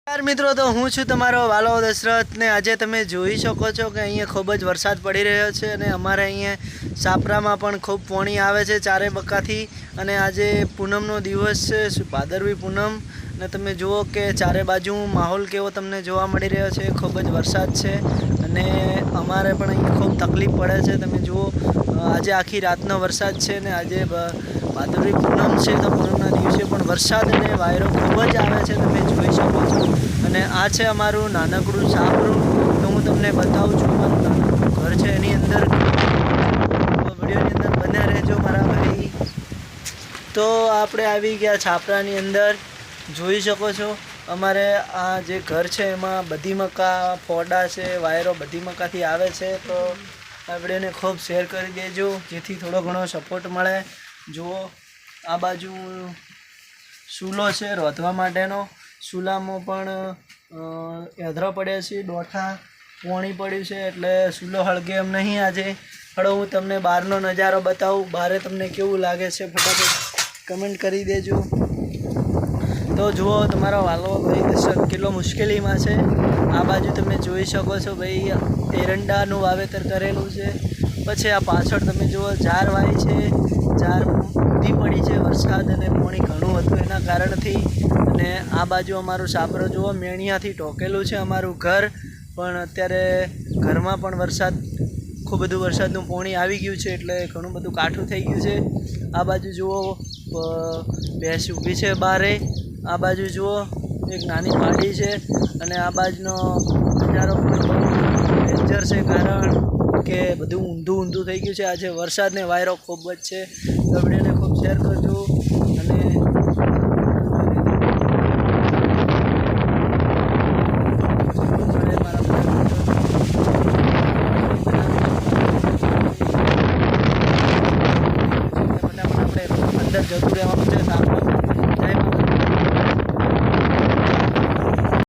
यार मित्रों तो हूँ छूँ तमारो वालो दशरथ ने आज तमे जोई शको छो कि अहीं खूब ज वरसाद पड़ी रह्यो छे अने अमारे अहीं सापरामां पण खूब पाणी आवे छे चारे बक्काथी अने आजे पूनमनो दिवस छे भादरवी पूनम ने तमे जुओ के चारे बाजू माहोल केवो तमने जोवा मळी रह्यो छे खूब ज वरसाद छे अने अमारे पण अहीं खूब तकलीफ पड़े छे। तमे जुओ आजे आखी रातनो वरसाद छे ने आजे भादरवी पूनम छे तो पूनमना दिवसे पण वरसाद अने वायरो खूब ज आवे छे तमे जोई शको छो। અને આ છે અમારું નાનકડું છાપરું તો હું તમને બતાવું છું મારું નાનકડું ઘર છે એની અંદર વિડીયોની અંદર બન્યા રહેજો મારા ભાઈ। તો આપણે આવી ગયા છાપરાની અંદર જોઈ શકો છો અમારે આ જે ઘર છે એમાં બધી મકા ફોડા છે વાયરો બધી મકાથી આવે છે તો આ વિડીયોને ખૂબ શેર કરી દેજો જેથી થોડો ઘણો સપોર્ટ મળે। જુઓ આ બાજુ સૂલો છે રોધવા માટેનો चूलामां पण एधरा पड्या छे डोठा पोणी पड्युं छे एटले चूलो हळगे एम नहीं आजे। हळो हूँ तमने बहारनो नजारो बतावुं बारे तमने केवुं लागे छे फटाफट कमेंट करी देजो। तो जुओ तमारो वालो भाई दशरथ केटलो मुश्केलीमां छे। आ बाजू तमे जोई शको छो भाई एरंडानुं वावेतर करेलुं छे। पछी आ पाछळ तमे जुओ झार वाई छे झार ऊंधी पड़ी छे वरसाद अने पाणी घणुं हतुं एना कारणथी। अने आ बाजू अमारुं सापरो जुओ मेणियाथी टोकेलुं छे अमारुं घर पण अत्यारे घरमां पण वरसाद खूब बधुं वरसादनुं पाणी आवी गयुं छे एटले घणुं बधुं काठुं थई गयुं छे। आ बाजू जुओ भैंस ऊभी छे बारे। आ बाजू जुओ एक नानी पाड़ी छे अने आ बाजूनो नजारो पण डेन्जर छे कारण के बधुं ऊंधुं ऊंधुं थई गयुं छे। आजे वरसाद ने वायरो खूब ज छे तो विडियोने खूब शेर करजो।